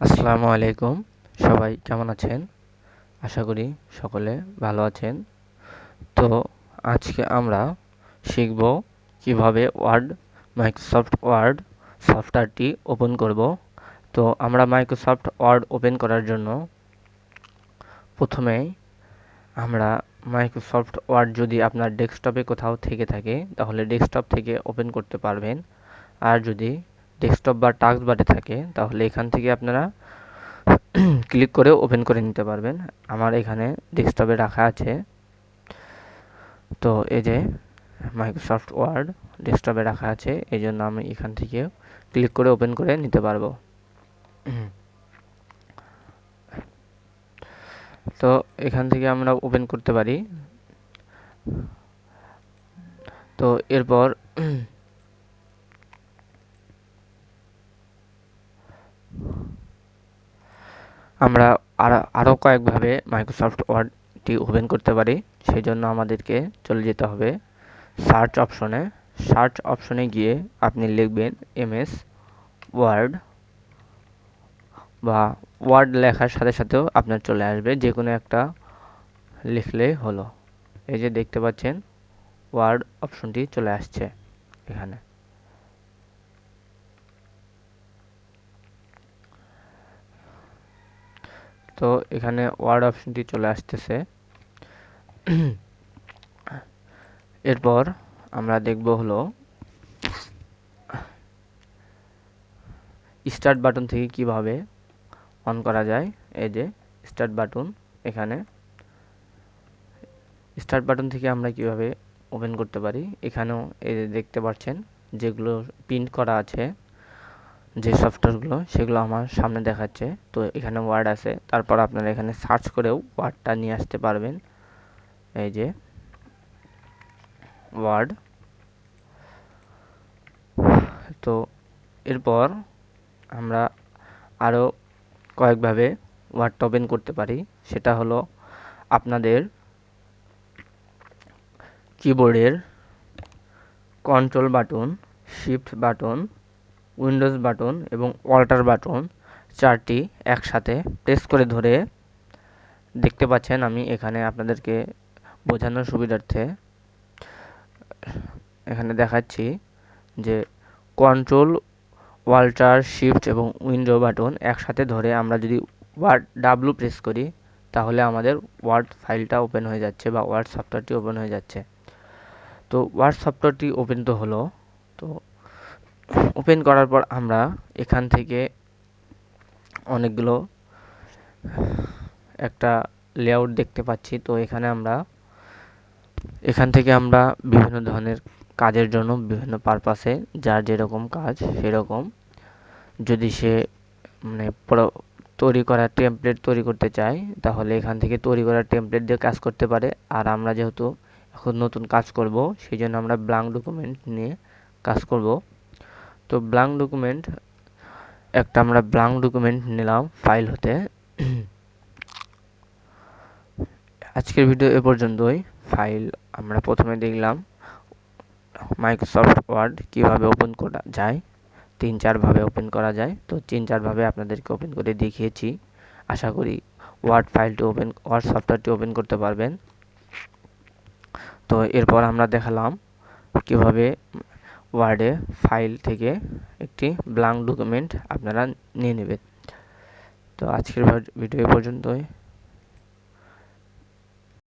আসসালামু আলাইকুম। সবাই কেমন আছেন? আশা করি সকলে ভালো আছেন। তো আজকে আমরা শিখব কিভাবে মাইক্রোসফট ওয়ার্ড সফটওয়্যারটি ওপেন করব। তো আমরা মাইক্রোসফট ওয়ার্ড ওপেন করার জন্য প্রথমেই আমরা মাইক্রোসফট ওয়ার্ড যদি আপনার ডেস্কটপে কোথাও থেকে থাকে তাহলে ডেস্কটপ থেকে ওপেন করতে পারবেন। আর যদি ডেস্কটপ বা টাস্ক বারে থাকে তাহলে এখান থেকে আপনারা ক্লিক করে ওপেন করে নিতে পারবেন। আমার এখানে ডেস্কটপে রাখা আছে। তো এই যে মাইক্রোসফট ওয়ার্ড ডেস্কটপে রাখা আছে, এই জন্য আমি এখান থেকে ক্লিক করে ওপেন করে নিতে পারবো। তো এখান থেকে আমরা ওপেন করতে পারি। তো এরপর আমরা আরও কয়েকভাবে মাইক্রোসফট ওয়ার্ডটি ওপেন করতে পারি। সেই জন্য আমাদেরকে চলে যেতে হবে সার্চ অপশনে। সার্চ অপশনে গিয়ে আপনি লিখবেন এমএস ওয়ার্ড, বা ওয়ার্ড লেখার সাথে সাথেও আপনার চলে আসবে, যে কোনো একটা লিখলেই হলো। এই যে দেখতে পাচ্ছেন ওয়ার্ড অপশনটি চলে আসছে এখানে। তো এখানে ওয়ার্ড অপশনটি চলে আসতেছে। এরপর আমরা দেখব হলো স্টার্ট বাটন থেকে কিভাবে অন করা যায়। এই যে স্টার্ট বাটন, এখানে স্টার্ট বাটন থেকে আমরা কিভাবে ওপেন করতে পারি। এখানেও এই যে দেখতে পাচ্ছেন যেগুলো প্রিন্ট করা আছে, যে সফটওয়্যারগুলো, সেগুলো আমার সামনে দেখাচ্ছে। তো এখানে ওয়ার্ড আছে, তারপর আপনারা এখানে সার্চ করেও ওয়ার্ডটা নিয়ে আসতে পারবেন। এই যে ওয়ার্ড। তো এরপর আমরা আরও কয়েকভাবে ওয়ার্ডটা ওপেন করতে পারি। সেটা হলো আপনাদের কিবোর্ডের control button, shift button, Windows button এবং অল্টার বাটন চারটি একসাথে প্রেস করে ধরে, দেখতে পাচ্ছেন আমি এখানে আপনাদেরকে বোঝানোর সুবিধার্থে এখানে দেখাচ্ছি যে কন্ট্রোল, অল্টার, শিফট এবং উইন্ডো বাটন একসাথে ধরে আমরা যদি ডাব্লু প্রেস করি তাহলে আমাদের ওয়ার্ড ফাইলটা ওপেন হয়ে যাচ্ছে বা ওয়ার্ড সফটওয়্যারটি ওপেন হয়ে যাচ্ছে। তো ওয়ার্ড সফটওয়্যারটি ওপেন তো হলো। তো ওপেন করার পর আমরা এখান থেকে অনেকগুলো একটা লেআউট দেখতে পাচ্ছি। তো এখান থেকে আমরা বিভিন্ন ধরনের কাজের জন্য বিভিন্ন পারপাসে যার যেরকম কাজ সেরকম, যদি সে মানে তৈরি করা টেমপ্লেট তৈরি করতে চায় তাহলে এখান থেকে তৈরি করা টেমপ্লেট দিয়ে কাজ করতে পারে। আর আমরা যেহেতু এখন নতুন কাজ করব সেই জন্য আমরা ব্ল্যাঙ্ক ডকুমেন্ট নিয়ে কাজ করব। তো আমরা ব্ল্যাঙ্ক ডকুমেন্ট নিলাম ফাইল হতে। আজকের ভিডিও এ পর্যন্তই। ফাইল আমরা প্রথমে দেখলাম মাইক্রোসফট ওয়ার্ড কীভাবে ওপেন করা যায়, 3-4 ভাবে ওপেন করা যায়। তো 3-4 ভাবে আপনাদেরকে ওপেন করে দেখিয়েছি। আশা করি ওয়ার্ড সফটওয়্যারটি ওপেন করতে পারবেন। তো এরপর আমরা দেখালাম কিভাবে ওয়ার্ডে ফাইল থেকে একটি ব্ল্যাঙ্ক ডকুমেন্ট আপনারা নিয়ে নেবেন। তো আজকের ভিডিও পর্যন্তই।